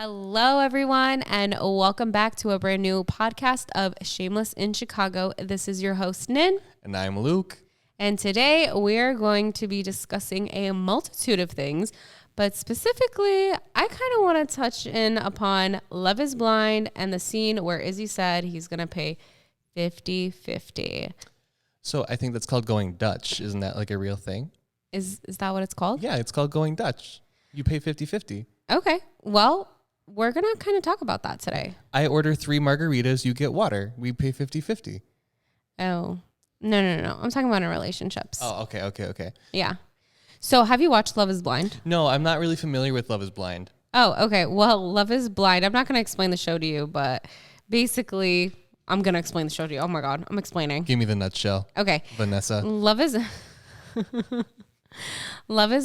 Hello, everyone, and welcome back to a brand new podcast of Shameless in Chicago. This is your host, Nin. And I'm Luke. And today we're going to be discussing a multitude of things, but specifically, I kind of want to touch in upon Love is Blind and the scene where Izzy said he's going to pay 50-50. So I think that's called going Dutch. Isn't that like a real thing? Is that what it's called? Yeah, it's called going Dutch. You pay 50-50. Okay, well, we're going to kind of talk about that today. I order 3 margaritas, you get water. We pay 50-50. Oh, no. I'm talking about in relationships. Oh, okay. Yeah. So have you watched Love is Blind? No, I'm not really familiar with Love is Blind. Oh, okay. Well, Love is Blind. I'm not going to explain the show to you, but basically, I'm going to explain the show to you. Oh my God, I'm explaining. Give me the nutshell. Okay. Vanessa. Love is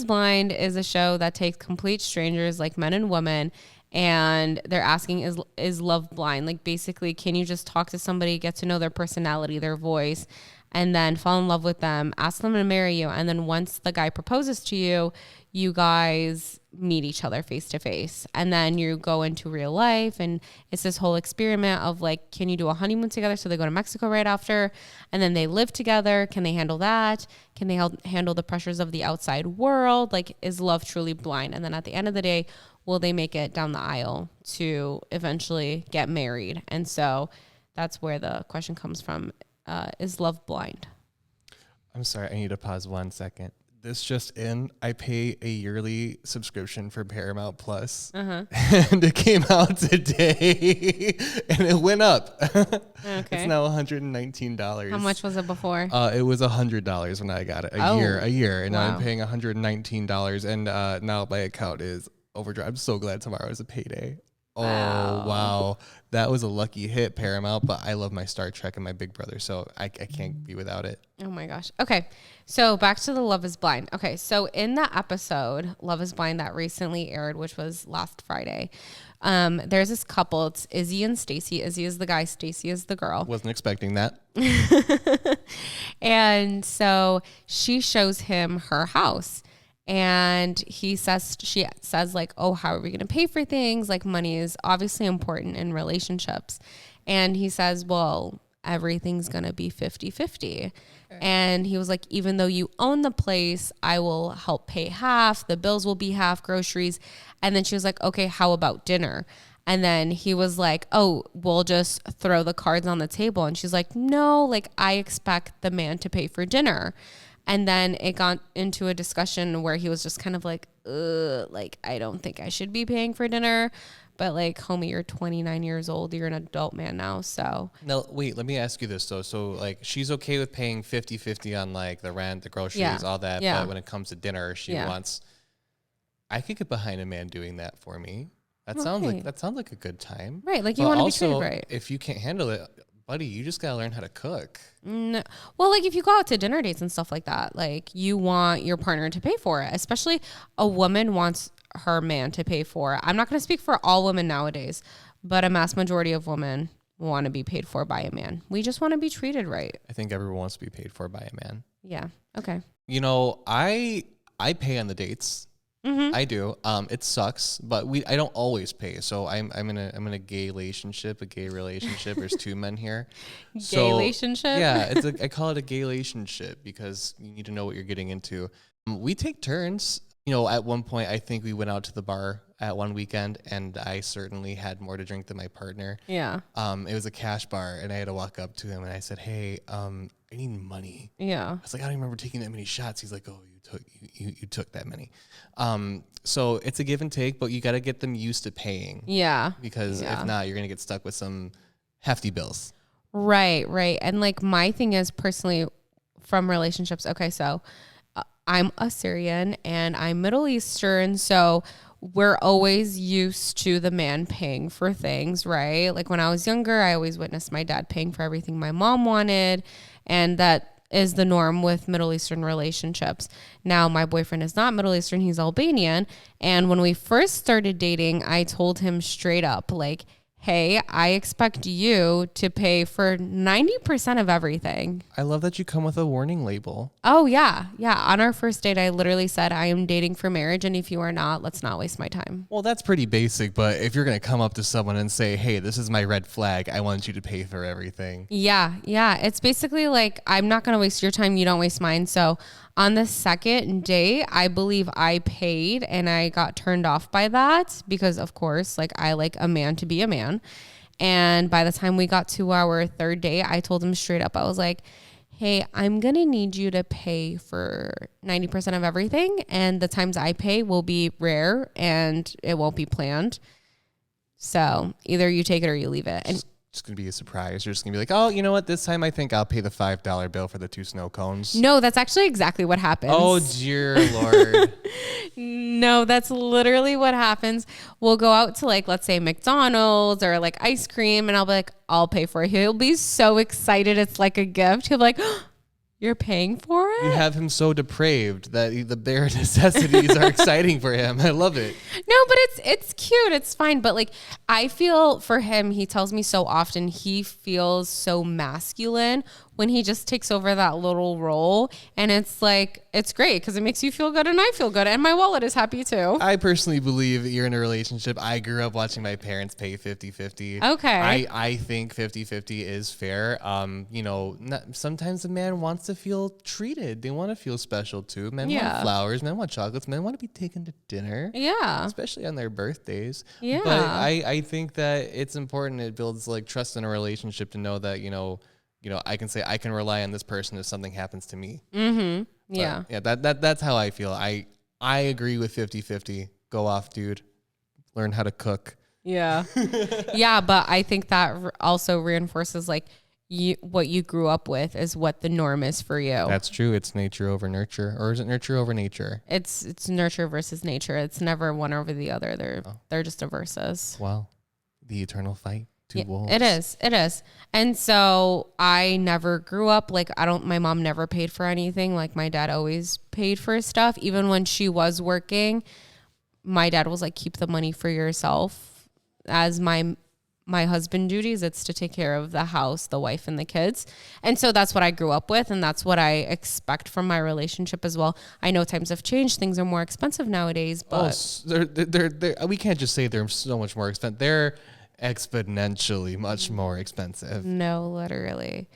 Blind is a show that takes complete strangers like men and women, and they're asking, is love blind? Like basically, can you just talk to somebody, get to know their personality, their voice, and then fall in love with them, ask them to marry you, and then once the guy proposes to you, you guys meet each other face to face, and then you go into real life, and it's this whole experiment of like, can you do a honeymoon together? So they go to Mexico right after, and then they live together. Can they handle that? Can they handle the pressures of the outside world? Like, is love truly blind? And then at the end of the day, will they make it down the aisle to eventually get married? And so that's where the question comes from. Is love blind? I'm sorry, I need to pause 1 second. This just in, I pay a yearly subscription for Paramount Plus, and it came out today, and it went up. Okay. It's now $119. How much was it before? It was $100 when I got it. A year, and now I'm paying $119, and now my account is overdrive. I'm so glad tomorrow is a payday. Oh, wow. That was a lucky hit, Paramount, but I love my Star Trek and my Big Brother, so I can't be without it. Oh my gosh. Okay. So back to the Love is Blind. Okay. So in the episode Love is Blind that recently aired, which was last Friday, there's this couple. It's Izzy and Stacy. Izzy is the guy. Stacy is the girl. Wasn't expecting that. And so she shows him her house. And she says like, oh, how are we going to pay for things? Like money is obviously important in relationships. And he says, well, everything's going to be 50-50. And he was like, even though you own the place, I will help pay half. The bills will be half, groceries. And then she was like, okay, how about dinner? And then he was like, oh, we'll just throw the cards on the table. And she's like, no, like I expect the man to pay for dinner. And then it got into a discussion where he was just kind of like, like, I don't think I should be paying for dinner. But like, homie, you're 29 years old. You're an adult man now. So now, wait, let me ask you this though. So like, she's okay with paying 50-50 on like the rent, the groceries, all that. Yeah. But when it comes to dinner, she wants, I could get behind a man doing that for me. That sounds like a good time. Right. Like you want to be treated right. If you can't handle it, buddy, you just got to learn how to cook. No. Well, like if you go out to dinner dates and stuff like that, like you want your partner to pay for it, especially a woman wants her man to pay for it. I'm not going to speak for all women nowadays, but a mass majority of women want to be paid for by a man. We just want to be treated right. I think everyone wants to be paid for by a man. Yeah. Okay. You know, I pay on the dates. Mm-hmm. I do. It sucks, but I don't always pay. So I'm in a gay relationship. There's 2 men here. Gay relationship? Yeah, I call it a gay relationship because you need to know what you're getting into. We take turns. You know, at one point, I think we went out to the bar at one weekend, and I certainly had more to drink than my partner. Yeah. It was a cash bar, and I had to walk up to him, and I said, "Hey, I need money." Yeah. I was like, "I don't remember taking that many shots." He's like, "Oh, you took that many." So it's a give and take, but you got to get them used to paying. Yeah. Because if not, you're gonna get stuck with some hefty bills. Right. And like my thing is personally from relationships. Okay, so I'm Assyrian and I'm Middle Eastern, so we're always used to the man paying for things, right? Like when I was younger, I always witnessed my dad paying for everything my mom wanted, and that is the norm with Middle Eastern relationships. Now, my boyfriend is not Middle Eastern, he's Albanian, and when we first started dating, I told him straight up, like, hey, I expect you to pay for 90% of everything. I love that you come with a warning label. Oh, yeah. Yeah. On our first date, I literally said, I am dating for marriage. And if you are not, let's not waste my time. Well, that's pretty basic. But if you're going to come up to someone and say, hey, this is my red flag, I want you to pay for everything. Yeah. Yeah. It's basically like, I'm not going to waste your time. You don't waste mine. So on the second date, I believe I paid and I got turned off by that because, of course, like I like a man to be a man. And by the time we got to our third date, I told him straight up, I was like, hey, I'm going to need you to pay for 90% of everything. And the times I pay will be rare and it won't be planned. So either you take it or you leave it. And It's going to be a surprise. You're just going to be like, oh, you know what? This time I think I'll pay the $5 bill for the 2 snow cones. no, that's actually exactly what happens. Oh, dear Lord. No, that's literally what happens. We'll go out to like, let's say McDonald's or like ice cream and I'll be like, I'll pay for it. He'll be so excited. It's like a gift. He'll be like, oh, you're paying for it? You have him so depraved that the bare necessities are exciting for him. I love it. No, but it's cute. It's fine. But like, I feel for him, he tells me so often he feels so masculine when he just takes over that little role. And it's like, it's great because it makes you feel good and I feel good. And my wallet is happy too. I personally believe that you're in a relationship. I grew up watching my parents pay 50-50. Okay. I think 50-50 is fair. You know, sometimes a man wants to feel treated. They want to feel special too. Men want flowers. Men want chocolates. Men want to be taken to dinner. Yeah. Especially on their birthdays. Yeah. But I think that it's important. It builds like trust in a relationship to know that, you know, I can say I can rely on this person if something happens to me. Mm-hmm. Yeah. But yeah, that's how I feel. I agree with 50-50. Go off, dude. Learn how to cook. Yeah. Yeah, but I think that also reinforces like what you grew up with is what the norm is for you. That's true. It's nature over nurture, or is it nurture over nature? It's nurture versus nature. It's never one over the other. They're just a versus. Well, the eternal fight. Wolves. It is. And so I never grew up like my mom never paid for anything. Like my dad always paid for stuff. Even when she was working, my dad was like, keep the money for yourself. As my husband duties, it's to take care of the house, the wife and the kids. And so that's what I grew up with. And that's what I expect from my relationship as well. I know times have changed. Things are more expensive nowadays, but they're we can't just say they're so much more expensive. They're exponentially much more expensive. No, literally.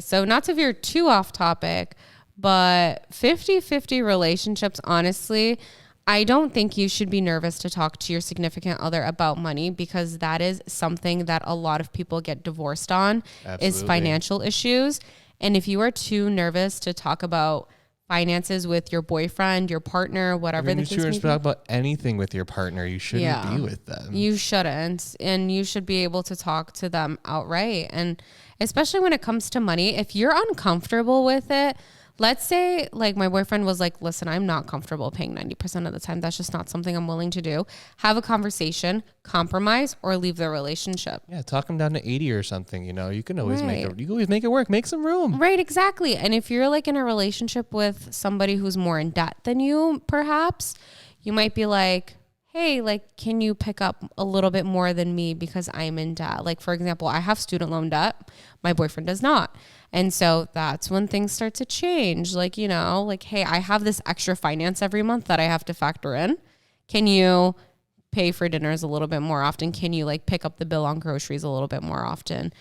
So not to veer too off topic, but 50-50 relationships, honestly, I don't think you should be nervous to talk to your significant other about money because that is something that a lot of people get divorced on. Absolutely. Is financial issues. And if you are too nervous to talk about finances with your boyfriend, your partner, whatever the case may be. You shouldn't talk about anything with your partner. You shouldn't be with them. You shouldn't. And you should be able to talk to them outright. And especially when it comes to money, if you're uncomfortable with it, let's say like my boyfriend was like, listen, I'm not comfortable paying 90% of the time. That's just not something I'm willing to do. Have a conversation, compromise, or leave the relationship. Yeah, talk him down to 80 or something. You know, you can always make it work. Make some room. Right, exactly. And if you're like in a relationship with somebody who's more in debt than you, perhaps, you might be like, hey, like, can you pick up a little bit more than me because I'm in debt? Like, for example, I have student loan debt. My boyfriend does not. And so that's when things start to change. Like, you know, like, hey, I have this extra finance every month that I have to factor in. Can you pay for dinners a little bit more often? Can you like pick up the bill on groceries a little bit more often?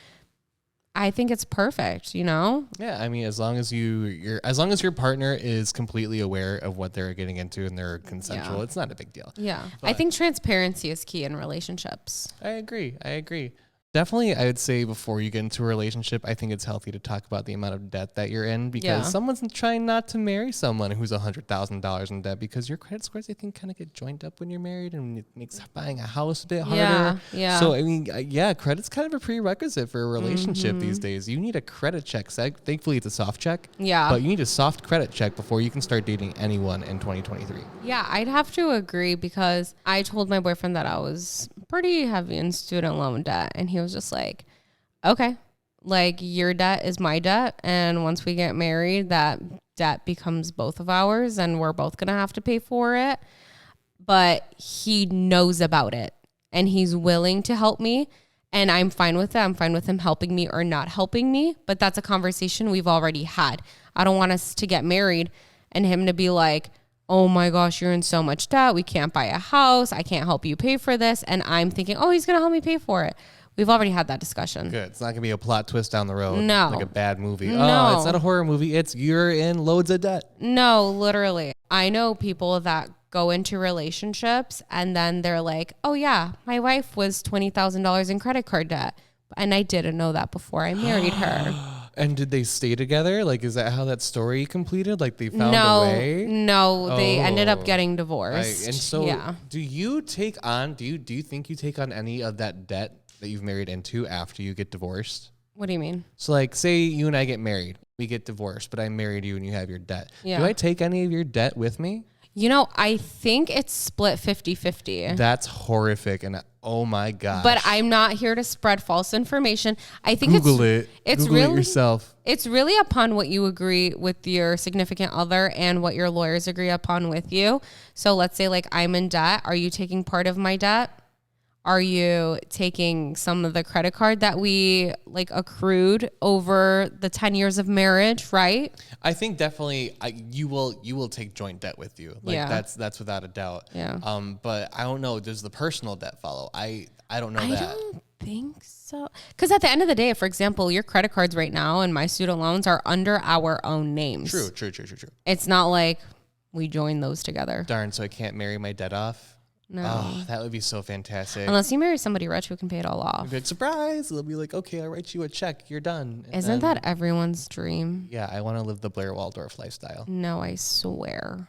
I think it's perfect, you know? Yeah, I mean, as long as your partner is completely aware of what they're getting into and they're consensual, it's not a big deal. Yeah. But I think transparency is key in relationships. I agree. Definitely, I would say before you get into a relationship, I think it's healthy to talk about the amount of debt that you're in because someone's trying not to marry someone who's $100,000 in debt because your credit scores, I think, kind of get joined up when you're married and it makes buying a house a bit harder. Yeah. So, I mean, credit's kind of a prerequisite for a relationship these days. You need a credit check. Thankfully, it's a soft check. Yeah. But you need a soft credit check before you can start dating anyone in 2023. Yeah, I'd have to agree because I told my boyfriend that I was pretty heavy in student loan debt and he was just like, okay, like your debt is my debt. And once we get married, that debt becomes both of ours and we're both going to have to pay for it. But he knows about it. and he's willing to help me, and I'm fine with it. I'm fine with him helping me or not helping me. But that's a conversation we've already had. I don't want us to get married and him to be like, oh my gosh, you're in so much debt. We can't buy a house. I can't help you pay for this. And I'm thinking, oh, he's going to help me pay for it. We've already had that discussion. Good. It's not going to be a plot twist down the road. No. Like a bad movie. No. Oh, it's not a horror movie. It's you're in loads of debt. No, literally. I know people that go into relationships and then they're like, oh yeah, my wife was $20,000 in credit card debt. And I didn't know that before I married her. And did they stay together? Like, is that how that story completed? Like they found a way? No, they ended up getting divorced. And so yeah. do you think you take on any of that debt that you've married into after you get divorced? What do you mean? So like, say you and I get married, we get divorced, but I married you and you have your debt. Yeah. Do I take any of your debt with me? You know, I think it's split 50-50. That's horrific. And oh my gosh. But I'm not here to spread false information. I think it's Google really it yourself. It's really upon what you agree with your significant other and what your lawyers agree upon with you. So let's say like I'm in debt. Are you taking part of my debt? Are you taking some of the credit card that we like accrued over the 10 years of marriage, right? I think definitely you will take joint debt with you. Like Yeah. that's without a doubt. Yeah. But I don't know, does the personal debt follow? I don't know that. I don't think so. Because at the end of the day, for example, your credit cards right now and my student loans are under our own names. True. It's not like we join those together. Darn, so I can't marry my debt off? No. Oh, that would be so fantastic. Unless you marry somebody rich who can pay it all off. Big surprise. They'll be like, okay, I'll write you a check. You're done. And Isn't then- that everyone's dream? Yeah, I want to live the Blair Waldorf lifestyle. No, I swear.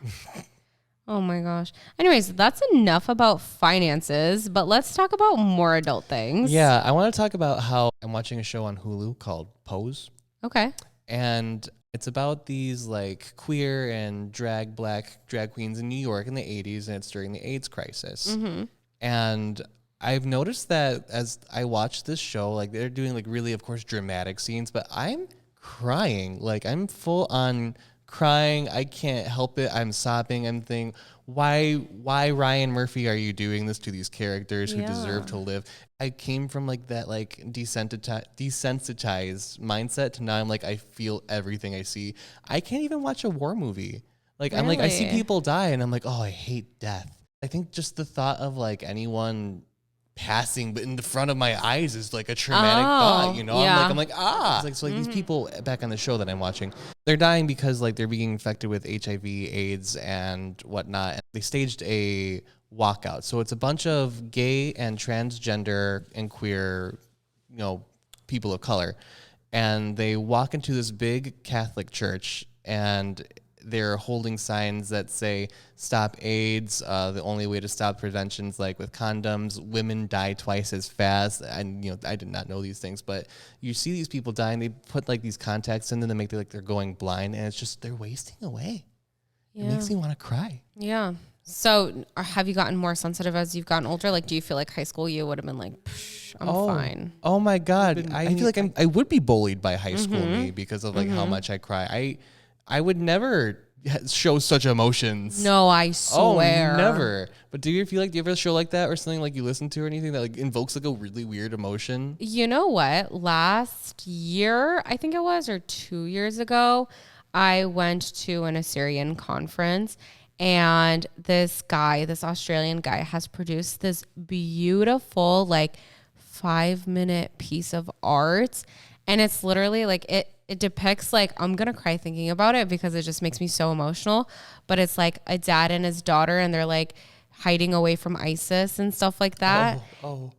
Oh my gosh. Anyways, that's enough about finances, but let's talk about more adult things. Yeah, I want to talk about how I'm watching a show on Hulu called Pose. Okay. And it's about these like queer and black drag queens in New York in the 80s, and it's during the AIDS crisis. Mm-hmm. And I've noticed that as I watch this show, like they're doing like really, of course, dramatic scenes, but I'm crying. Like I'm full on crying. I can't help it. I'm sobbing. I'm thinking, why Ryan Murphy are you doing this to these characters who deserve to live? I came from like that like desensitized mindset to now I'm like, I feel everything I see. I can't even watch a war movie. Like I'm like, I see people die and I'm like, oh, I hate death. I think just the thought of like anyone passing but in the front of my eyes is like a traumatic thought, you know? Yeah. I'm like it's like so like these people back on the show that I'm watching, they're dying because like they're being infected with HIV, AIDS and whatnot. They staged a walkout. So it's a bunch of gay and transgender and queer, you know, people of color. And they walk into this big Catholic church and they're holding signs that say stop AIDS. The only way to stop prevention is like with condoms. Women die twice as fast. And, you know, I did not know these things, but you see these people dying. They put like these contacts in them to make it like they're going blind. And it's just, they're wasting away. Yeah. It makes me want to cry. Yeah. So have you gotten more sensitive as you've gotten older? Like, do you feel like high school you would have been like, I'm fine? Oh my God. I feel like I would be bullied by high school me because of like how much I cry. I would never show such emotions. No, I swear. Oh, never. But do you feel like, do you ever have a show like that or something like you listen to or anything that like invokes like a really weird emotion? You know what? Last year, I think it was, or 2 years ago, I went to an Assyrian conference. And this Australian guy has produced this beautiful, like 5-minute piece of art. And it's literally like, it depicts like, I'm going to cry thinking about it because it just makes me so emotional. But it's like a dad and his daughter and they're like hiding away from ISIS and stuff like that.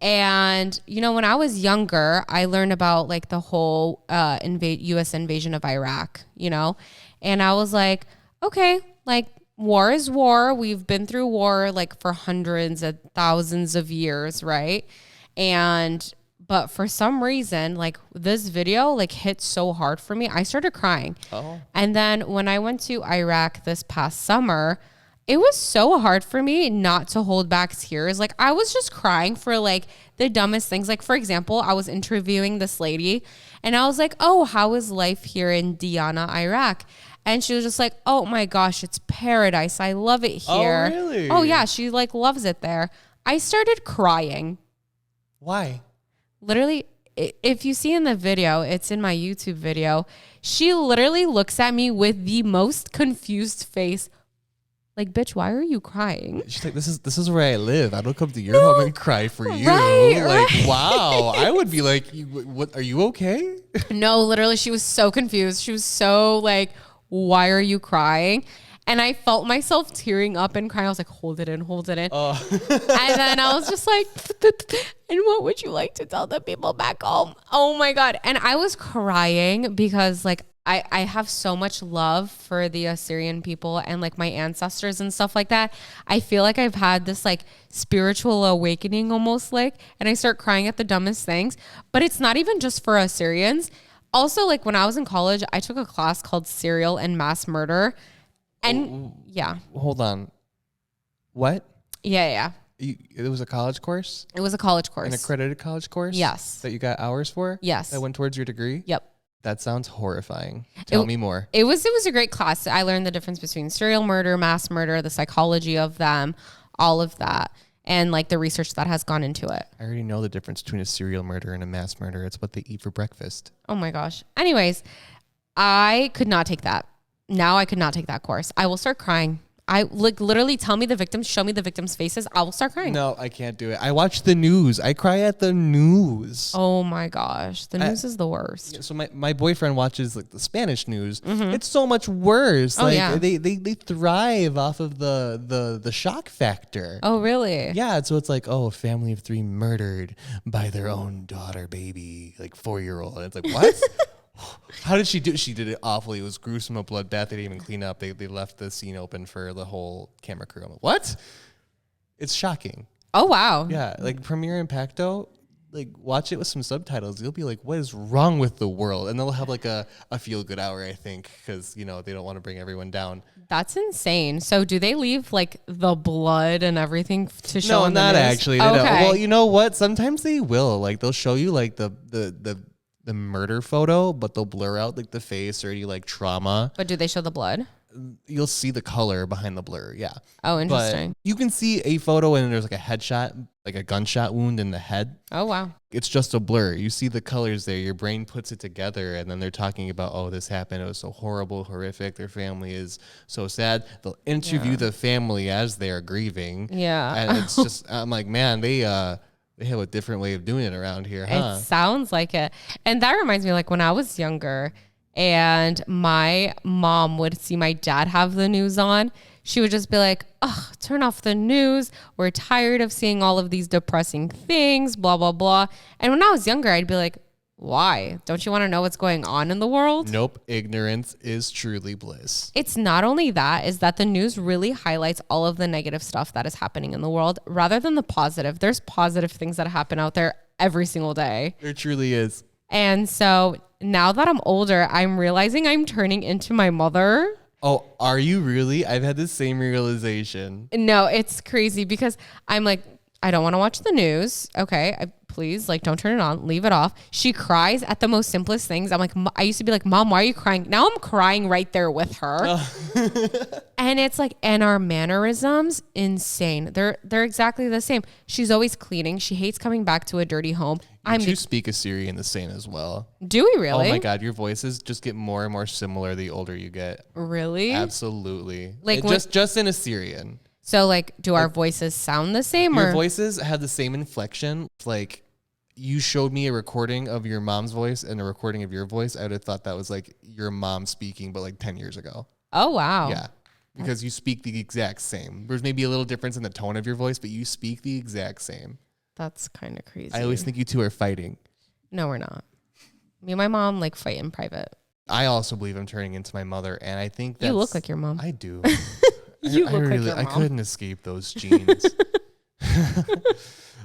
And, you know, when I was younger, I learned about like the whole U.S. invasion of Iraq, you know, and I was like, okay, like, war is war. We've been through war like for hundreds of thousands of years, right? But for some reason, like this video like hit so hard for me. I started crying. And then when I went to Iraq this past summer, it was so hard for me not to hold back tears. Like I was just crying for like the dumbest things. Like for example, I was interviewing this lady and I was like, oh, how is life here in Diyana, Iraq? And she was just like, oh my gosh, it's paradise. I love it here. Oh, really? Oh yeah. She like loves it there. I started crying. Why? Literally, if you see in the video, it's in my YouTube video. She literally looks at me with the most confused face. Like, bitch, why are you crying? She's like, this is where I live. I don't come to your home and cry for you. Right. Wow. I would be like, what? Are you okay? No, literally, she was so confused. She was so like, why are you crying? And I felt myself tearing up and crying. I was like, hold it in, hold it in. And then I was just like, and what would you like to tell the people back home? Oh my God. And I was crying because like, I have so much love for the Assyrian people and like my ancestors and stuff like that. I feel like I've had this like spiritual awakening almost like, and I start crying at the dumbest things, but it's not even just for Assyrians. Also, like when I was in college, I took a class called Serial and Mass Murder. And yeah. Hold on. What? Yeah. It was a college course? It was a college course. An accredited college course? Yes. That you got hours for? Yes. That went towards your degree? Yep. That sounds horrifying. Tell me more. It was a great class. I learned the difference between serial murder, mass murder, the psychology of them, all of that, and like the research that has gone into it. I already know the difference between a serial murder and a mass murder. It's what they eat for breakfast. Oh my gosh. Anyways, I could not take that. Now I could not take that course. I will start crying. I like literally tell me the victims, show me the victims' faces. I will start crying. No, I can't do it. I watch the news. I cry at the news. Oh my gosh. The news is the worst. So my boyfriend watches like the Spanish news. It's so much worse. Oh, like yeah. they thrive off of the shock factor. Oh, really? Yeah, so it's like, oh, a family of 3 murdered by their own daughter, baby, like 4-year-old. And it's like, what? How did she do it? She did it awfully. It was gruesome, a bloodbath. They didn't even clean up. They left the scene open for the whole camera crew. I'm like, what? It's shocking. Oh, wow. Yeah, like Premiere Impacto, like watch it with some subtitles. You'll be like, what is wrong with the world? And they'll have like a feel-good hour, I think, because, you know, they don't want to bring everyone down. That's insane. So do they leave like the blood and everything to show No, on the not news? actually. They don't. Well, you know what? Sometimes they will. Like they'll show you like the murder photo, but they'll blur out like the face or any like trauma. But do they show the blood? You'll see the color behind the blur. Yeah. Oh, interesting. But you can see a photo and there's like a headshot, like a gunshot wound in the head. Oh, wow. It's just a blur. You see the colors there. Your brain puts it together, and then they're talking about, oh, this happened. It was so horrible, horrific. Their family is so sad. They'll interview the family as they are grieving. Yeah. And it's just, I'm like, man, they have a different way of doing it around here, huh? It sounds like it. And that reminds me, like when I was younger and my mom would see my dad have the news on, she would just be like, oh, turn off the news. We're tired of seeing all of these depressing things, blah, blah, blah. And when I was younger, I'd be like, why? Don't you want to know what's going on in the world? Nope. Ignorance is truly bliss. It's not only that, is that the news really highlights all of the negative stuff that is happening in the world rather than the positive. There's positive things that happen out there every single day. There truly is. And so now that I'm older, I'm realizing I'm turning into my mother. Oh, are you really? I've had the same realization. No, it's crazy because I'm like, I don't want to watch the news. Okay, please, like, don't turn it on. Leave it off. She cries at the most simplest things. I'm like, I used to be like, Mom, why are you crying? Now I'm crying right there with her. And it's like, and our mannerisms, insane. They're exactly the same. She's always cleaning. She hates coming back to a dirty home. You speak Assyrian the same as well. Do we really? Oh my God, your voices just get more and more similar the older you get. Really? Absolutely. Like just in Assyrian. So like, do our voices sound the same? Your voices have the same inflection. Like, you showed me a recording of your mom's voice and a recording of your voice. I would have thought that was like your mom speaking, but like 10 years ago. Oh, wow. Yeah. Because you speak the exact same. There's maybe a little difference in the tone of your voice, but you speak the exact same. That's kind of crazy. I always think you two are fighting. No, we're not. Me and my mom like fight in private. I also believe I'm turning into my mother, and I think that you look like your mom. I do. You look like your mom. I couldn't escape those genes.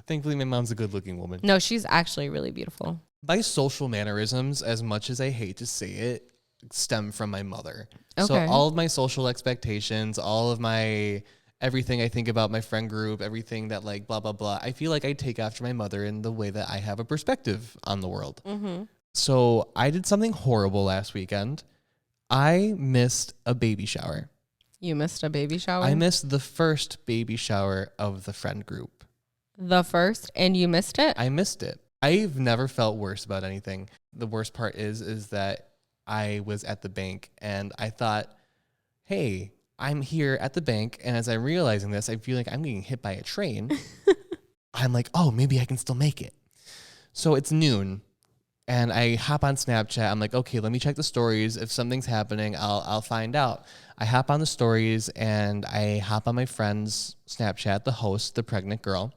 Thankfully, my mom's a good-looking woman. No, she's actually really beautiful. My social mannerisms, as much as I hate to say it, stem from my mother. Okay. So all of my social expectations, all of my everything I think about my friend group, everything that like blah, blah, blah, I feel like I take after my mother in the way that I have a perspective on the world. Mm-hmm. So I did something horrible last weekend. I missed a baby shower. You missed a baby shower? I missed the first baby shower of the friend group. The first, and you missed it? I missed it. I've never felt worse about anything. The worst part is that I was at the bank and I thought, hey, I'm here at the bank. And as I'm realizing this, I feel like I'm getting hit by a train. I'm like, oh, maybe I can still make it. So it's noon and I hop on Snapchat. I'm like, okay, let me check the stories. If something's happening, I'll find out. I hop on the stories and I hop on my friend's Snapchat, the host, the pregnant girl.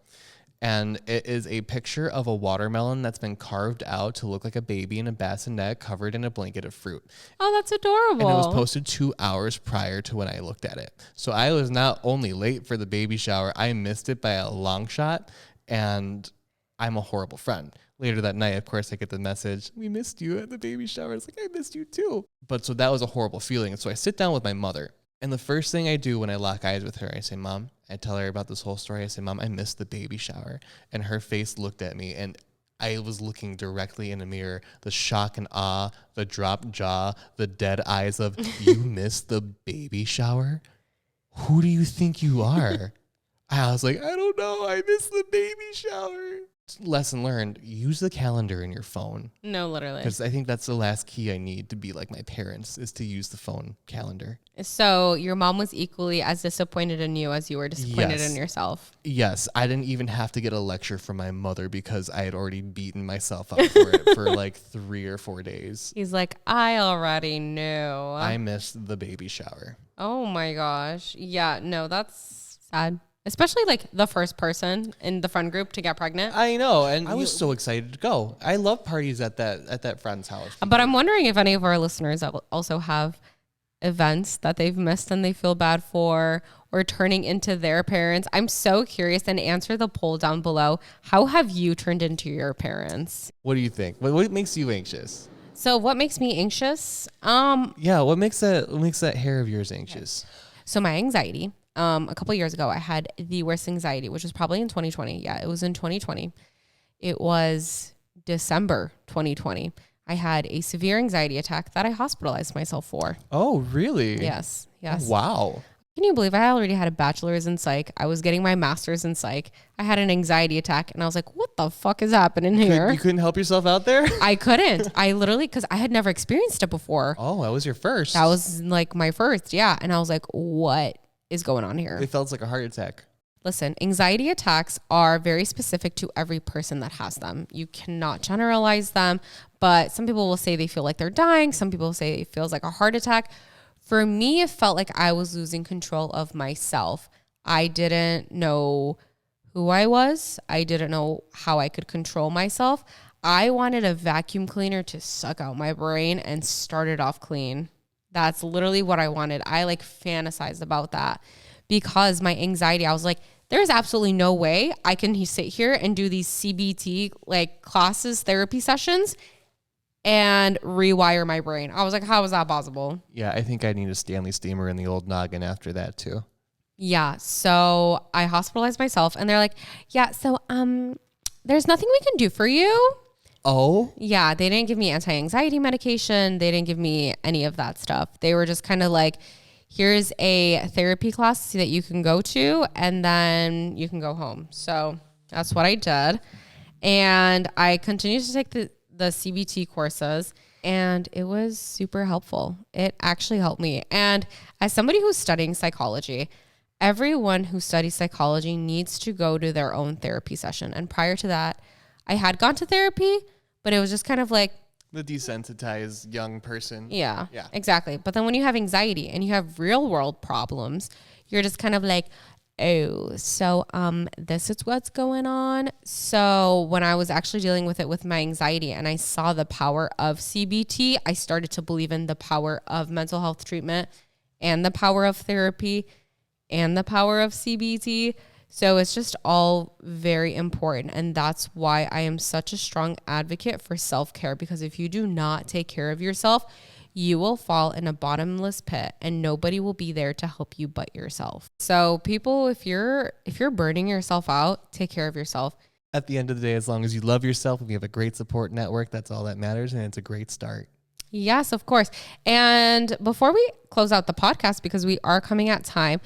And it is a picture of a watermelon that's been carved out to look like a baby in a bassinet covered in a blanket of fruit. Oh, that's adorable. And it was posted 2 hours prior to when I looked at it. So I was not only late for the baby shower, I missed it by a long shot. And I'm a horrible friend. Later that night, of course, I get the message, we missed you at the baby shower. It's like, I missed you too. But so that was a horrible feeling. And so I sit down with my mother. And the first thing I do when I lock eyes with her, I say, Mom, I tell her about this whole story. I say, Mom, I missed the baby shower. And her face looked at me and I was looking directly in a mirror, the shock and awe, the dropped jaw, the dead eyes of, you missed the baby shower? Who do you think you are? I was like, I don't know. I missed the baby shower. Lesson learned, use the calendar in your phone. No, literally. Because I think that's the last key I need to be like my parents is to use the phone calendar. So your mom was equally as disappointed in you as you were disappointed in yourself. Yes. I didn't even have to get a lecture from my mother because I had already beaten myself up for it for like 3 or 4 days. He's like, I already knew. I missed the baby shower. Oh my gosh. Yeah, no, that's sad. Especially like the first person in the friend group to get pregnant. I know. And I was so excited to go. I love parties at that friend's house. But I'm wondering if any of our listeners also have events that they've missed and they feel bad for or turning into their parents. I'm so curious, and answer the poll down below. How have you turned into your parents? What do you think? What makes you anxious? So what makes me anxious? Yeah, what makes that hair of yours anxious? So my anxiety. A couple of years ago, I had the worst anxiety, which was probably in 2020. Yeah, it was in 2020. It was December 2020. I had a severe anxiety attack that I hospitalized myself for. Oh, really? Yes. Oh, wow. Can you believe I already had a bachelor's in psych? I was getting my master's in psych. I had an anxiety attack and I was like, what the fuck is happening here? You couldn't help yourself out there? I couldn't. I literally, because I had never experienced it before. Oh, that was your first. That was like my first. Yeah. And I was like, what is going on here? It felt like a heart attack. Listen, anxiety attacks are very specific to every person that has them. You cannot generalize them, but some people will say they feel like they're dying. Some people say it feels like a heart attack. For me, it felt like I was losing control of myself. I didn't know who I was. I didn't know how I could control myself. I wanted a vacuum cleaner to suck out my brain and start it off clean. That's literally what I wanted. I like fantasized about that because my anxiety, I was like, there's absolutely no way I can sit here and do these CBT like classes, therapy sessions and rewire my brain. I was like, how is that possible? Yeah, I think I need a Stanley steamer in the old noggin after that too. Yeah, so I hospitalized myself and they're like, yeah, so there's nothing we can do for you. Oh? Yeah, they didn't give me anti-anxiety medication. They didn't give me any of that stuff. They were just kind of like, here's a therapy class that you can go to and then you can go home. So that's what I did. And I continued to take the CBT courses and it was super helpful. It actually helped me. And as somebody who's studying psychology, everyone who studies psychology needs to go to their own therapy session. And prior to that, I had gone to therapy, but it was just kind of like the desensitized young person. Yeah, exactly. But then when you have anxiety and you have real world problems, you're just kind of like, oh, so this is what's going on. So when I was actually dealing with it with my anxiety and I saw the power of CBT, I started to believe in the power of mental health treatment and the power of therapy and the power of CBT. So it's just all very important. And that's why I am such a strong advocate for self-care, because if you do not take care of yourself, you will fall in a bottomless pit and nobody will be there to help you but yourself. So people, if you're burning yourself out, take care of yourself. At the end of the day, as long as you love yourself and you have a great support network, that's all that matters. And it's a great start. Yes, of course. And before we close out the podcast, because we are coming at time,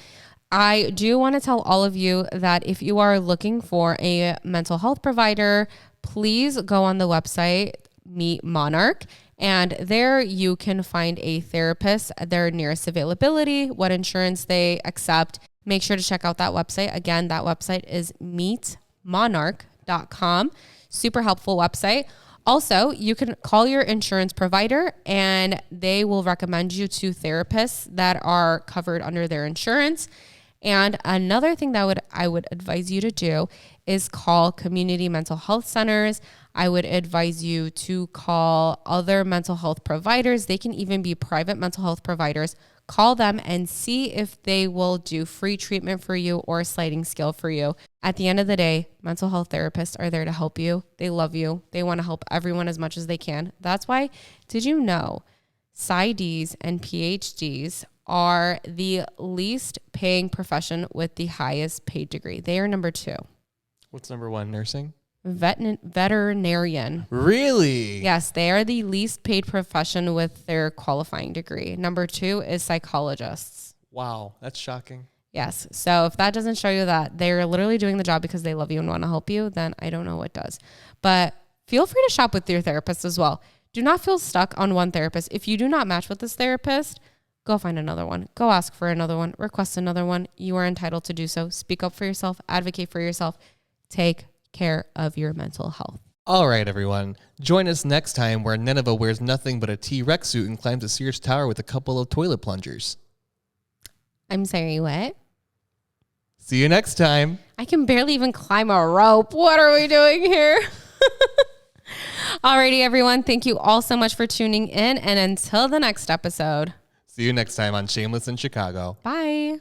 I do want to tell all of you that if you are looking for a mental health provider, please go on the website Meet Monarch, and there you can find a therapist, their nearest availability, what insurance they accept. Make sure to check out that website. Again, that website is meetmonarch.com. Super helpful website. Also, you can call your insurance provider and they will recommend you to therapists that are covered under their insurance. And another thing that I would advise you to do is call community mental health centers. I would advise you to call other mental health providers. They can even be private mental health providers. Call them and see if they will do free treatment for you or a sliding scale for you. At the end of the day, mental health therapists are there to help you. They love you. They want to help everyone as much as they can. That's why, did you know PsyDs and PhDs are the least paying profession with the highest paid degree? They are number 2. What's number 1? Nursing? Veterinarian. Really? Yes, they are the least paid profession with their qualifying degree. Number 2 is psychologists. Wow, that's shocking. Yes. So if that doesn't show you that they're literally doing the job because they love you and want to help you, then I don't know what does. But feel free to shop with your therapist as well. Do not feel stuck on one therapist. If you do not match with this therapist, go find another one. Go ask for another one. Request another one. You are entitled to do so. Speak up for yourself. Advocate for yourself. Take care of your mental health. All right, everyone. Join us next time where Nineveh wears nothing but a T-Rex suit and climbs a Sears tower with a couple of toilet plungers. I'm sorry, what? See you next time. I can barely even climb a rope. What are we doing here? Alrighty, everyone. Thank you all so much for tuning in. And until the next episode. See you next time on Shameless in Chicago. Bye.